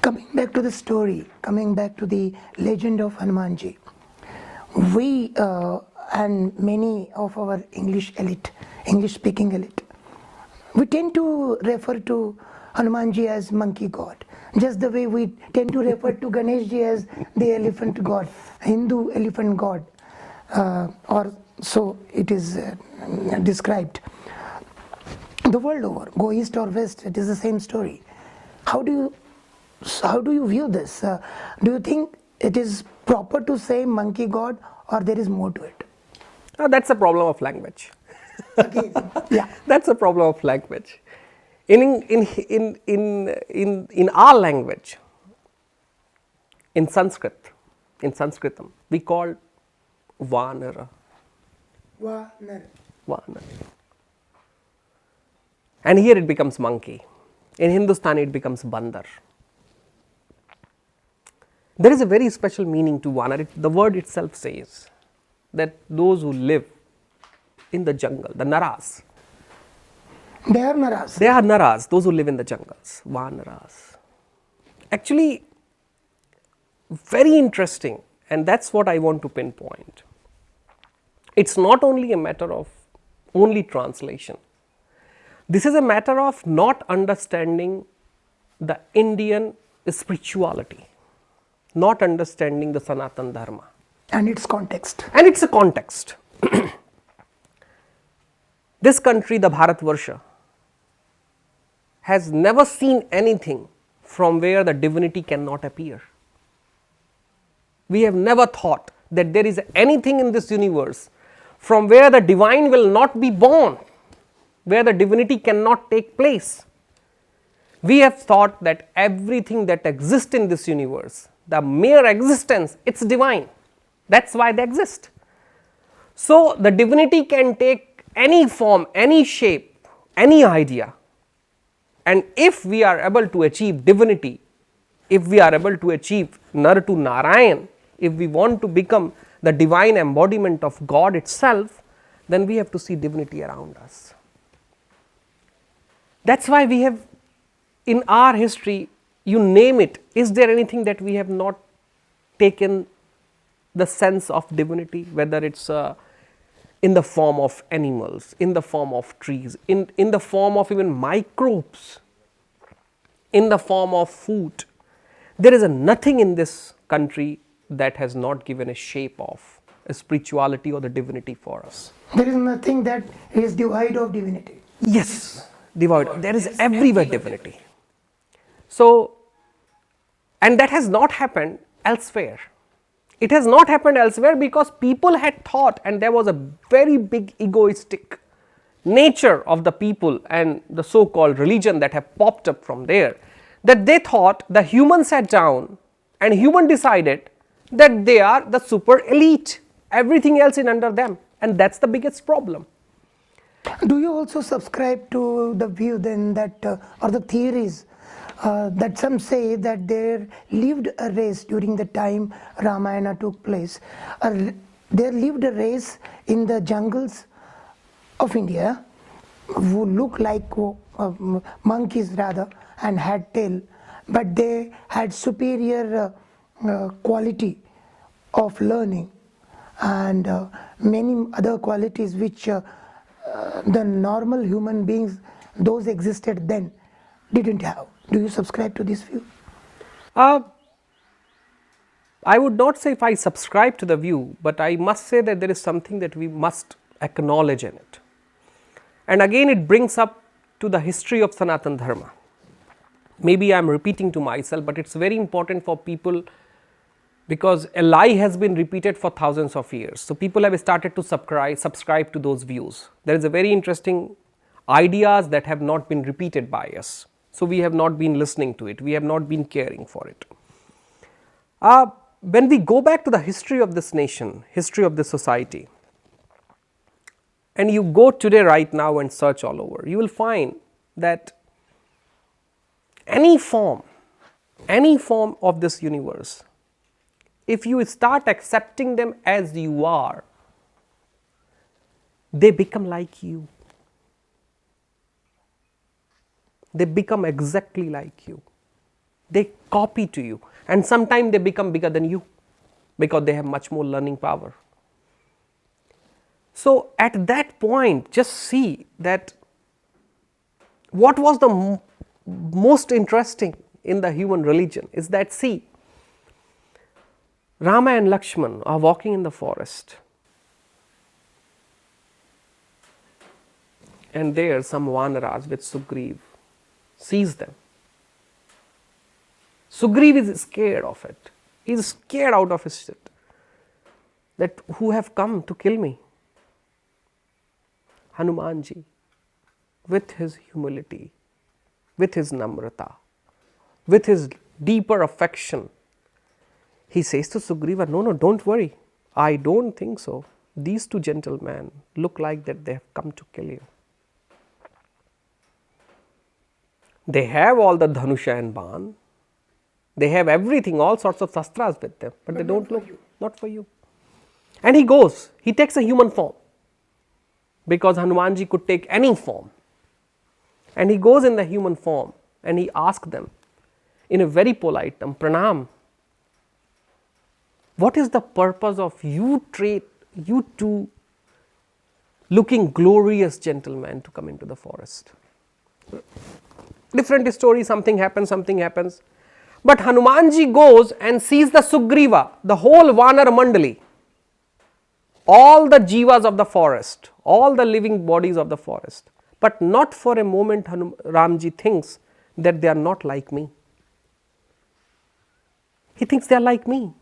Coming back to the story, coming back to the legend of Hanumanji, we and many of our English-speaking elite, we tend to refer to Hanumanji as monkey god, just the way we tend to refer to Ganeshji as the elephant god, Hindu elephant god, or so it is described. The world over, go east or west, it is the same story. How do you view this? Do you think it is proper to say monkey god, or there is more to it? That's a problem of language. Again, yeah. That's a problem of language. In our language, in Sanskritam, we call Vanara. Vanara. And here it becomes monkey. In Hindustani, it becomes bandar. There is a very special meaning to Vanara. The word itself says that those who live in the jungle, the Naras. They are Naras. They are Naras, those who live in the jungles, Vanaras. Actually, very interesting, and that's what I want to pinpoint. It's not only a matter of only translation. This is a matter of not understanding the Indian spirituality, not understanding the Sanatan Dharma. And its context. And it's a context. This country, the Bharatvarsha, has never seen anything from where the divinity cannot appear. We have never thought that there is anything in this universe from where the divine will not be born, where the divinity cannot take place. We have thought that everything that exists in this universe, the mere existence, it's divine. That's why they exist. So, the divinity can take any form, any shape, any idea. And if we are able to achieve divinity, if we are able to achieve Nar to Narayan, if we want to become the divine embodiment of God itself, then we have to see divinity around us. That's why we have, in our history, you name it, is there anything that we have not taken the sense of divinity, whether it's in the form of animals, in the form of trees, in the form of even microbes, in the form of food. There is nothing in this country that has not given a shape of a spirituality or the divinity for us. There is nothing that is devoid of divinity. Yes, devoid. There is everywhere divinity. So, and that has not happened elsewhere. It has not happened elsewhere because people had thought, and there was a very big egoistic nature of the people and the so-called religion that have popped up from there, that they thought the human sat down and human decided that they are the super elite, everything else is under them, and that's the biggest problem. Do you also subscribe to the view then that, or the theories that some say that there lived a race during the time Ramayana took place? There lived a race in the jungles of India who looked like monkeys rather and had tail, but they had superior quality of learning and many other qualities which the normal human beings, those existed then, didn't have. Do you subscribe to this view? I would not say if I subscribe to the view, but I must say that there is something that we must acknowledge in it. And again it brings up to the history of Sanatan Dharma. Maybe I am repeating to myself, but it's very important for people because a lie has been repeated for thousands of years. So people have started to subscribe to those views. There is a very interesting ideas that have not been repeated by us. So we have not been listening to it. We have not been caring for it. When we go back to the history of this nation, history of this society, and you go today right now and search all over, you will find that any form of this universe, if you start accepting them as you are, they become like you. They become exactly like you. They copy to you, and sometimes they become bigger than you because they have much more learning power. So at that point, just see that what was the most interesting in the human religion is that, see, Rama and Lakshman are walking in the forest, and there some Vanaras with Sugriv sees them. Sugriv is scared of it. He is scared out of his shit. That who have come to kill me? Hanumanji, with his humility, with his namrata, with his deeper affection, he says to Sugriva, no, don't worry. I don't think so. These two gentlemen look like that they have come to kill you. They have all the Dhanusha and Ban. They have everything, all sorts of shastras with them, but they don't look, not for you. And he goes, he takes a human form, because Hanumanji could take any form. And he goes in the human form and he asks them in a very polite term, Pranam, what is the purpose of you two looking glorious gentlemen to come into the forest? Different story, something happens. But Hanumanji goes and sees the Sugriva, the whole Vanar Mandali, all the jivas of the forest, all the living bodies of the forest. But not for a moment Ramji thinks that they are not like me. He thinks they are like me.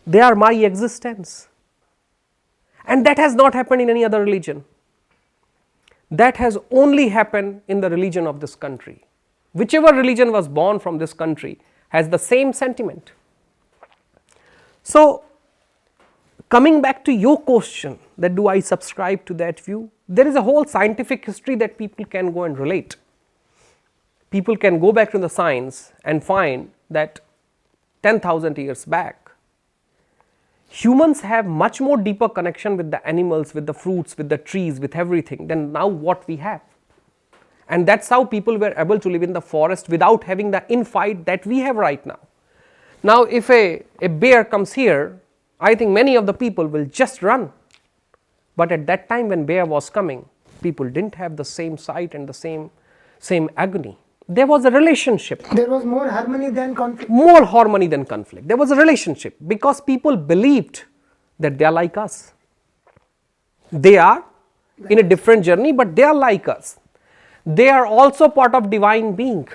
They are my existence. And that has not happened in any other religion. That has only happened in the religion of this country. Whichever religion was born from this country has the same sentiment. So, coming back to your question, that do I subscribe to that view? There is a whole scientific history that people can go and relate. People can go back to the science and find that 10,000 years back, humans have much more deeper connection with the animals, with the fruits, with the trees, with everything than now what we have. And that's how people were able to live in the forest without having the infight that we have right now. Now, if a bear comes here, I think many of the people will just run. But at that time when bear was coming, people didn't have the same sight and the same agony. There was a relationship. There was more harmony than conflict. More harmony than conflict. There was a relationship because people believed that they are like us. They are in a different journey, but they are like us. They are also part of divine being.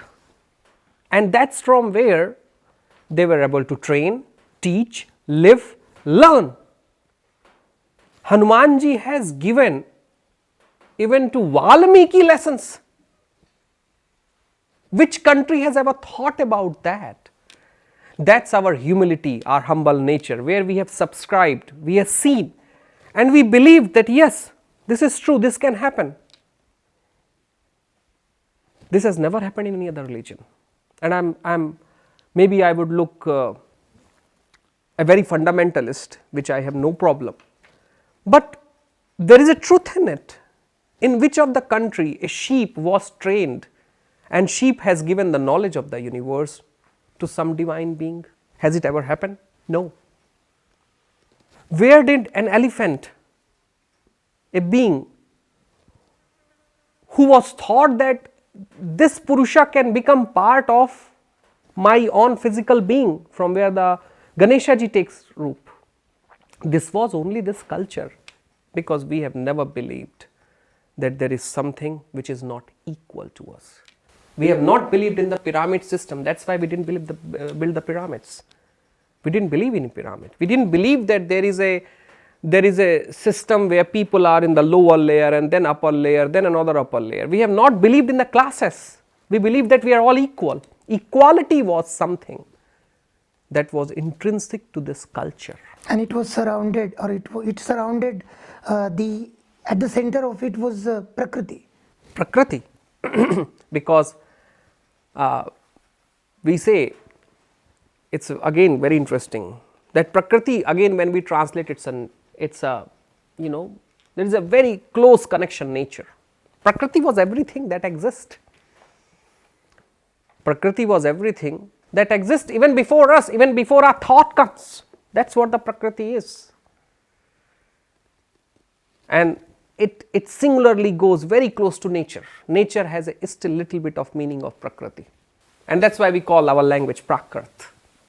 And that's from where they were able to train, teach, live, learn. Hanumanji has given even to Valmiki lessons. Which country has ever thought about that? That's our humility, our humble nature, where we have subscribed, we have seen, and we believe that yes, this is true, this can happen. This has never happened in any other religion. And maybe I would look a very fundamentalist, which I have no problem. But there is a truth in it. In which of the country a sheep was trained and sheep has given the knowledge of the universe to some divine being? Has it ever happened? No. Where did an elephant, a being who was thought that this Purusha can become part of my own physical being, from where the Ganesha ji takes root? This was only this culture, because we have never believed that there is something which is not equal to us. We have not believed in the pyramid system. That's why we didn't build the pyramids. We didn't believe in pyramid. We didn't believe that there is a system where people are in the lower layer and then upper layer, then another upper layer. We have not believed in the classes. We believed that we are all equal. Equality was something that was intrinsic to this culture. And it was surrounded, or it surrounded at the center of it was Prakriti. Prakriti. Because we say, it's again very interesting, that Prakriti, again when we translate it's a there is a very close connection nature. Prakriti was everything that exists. Prakriti was everything that exists even before us, even before our thought comes. That's what the Prakriti is. And it singularly goes very close to nature. Nature has still little bit of meaning of Prakriti. And that's why we call our language Prakrit.